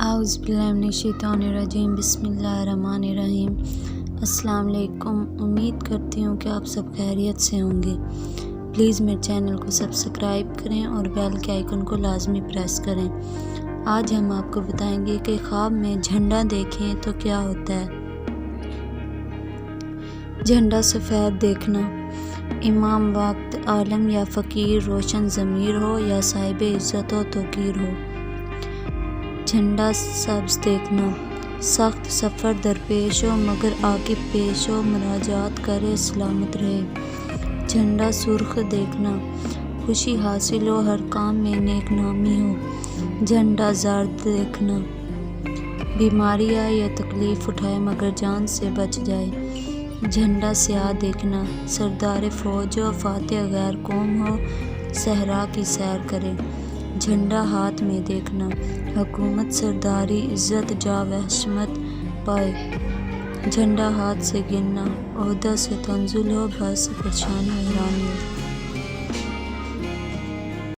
औज़ुबिल्लाहिमिनश्शैतानिर्रजीम बिस्मिल्लाहिर्रहमानिर्रहीम। अस्सलाम वालेकुम। उम्मीद करती हूँ कि आप सब खैरियत से होंगे। प्लीज़ मेरे चैनल को सब्सक्राइब करें और बेल के आइकन को लाजमी प्रेस करें। आज हम आपको बताएंगे कि ख्वाब में झंडा देखें तो क्या होता है। झंडा सफ़ेद देखना, इमाम वक्त आलम या फ़कीर, रोशन ज़मीर हो या साहिब इज़्ज़त व तौक़ीर हो। झंडा सब्ज़ देखना, सख्त सफ़र दरपेश हो मगर आगे पेश हो, मुराजात करे सलामत रहे। झंडा सुर्ख देखना, खुशी हासिल हो, हर काम में नेक नामी हो। झंडा ज़र्द देखना, बीमारी आए या तकलीफ़ उठाए मगर जान से बच जाए। झंडा स्याह देखना, सरदार फ़ौज हो, फातिह गैर कौम हो, सहरा की सैर करे। झंडा हाथ में देखना, हुकूमत सरदारी इज़्ज़त जा वहशमत पाए। झंडा हाथ से गिनना, ओहदा से तंजुल हो, बस परेशानी हैरानी हो।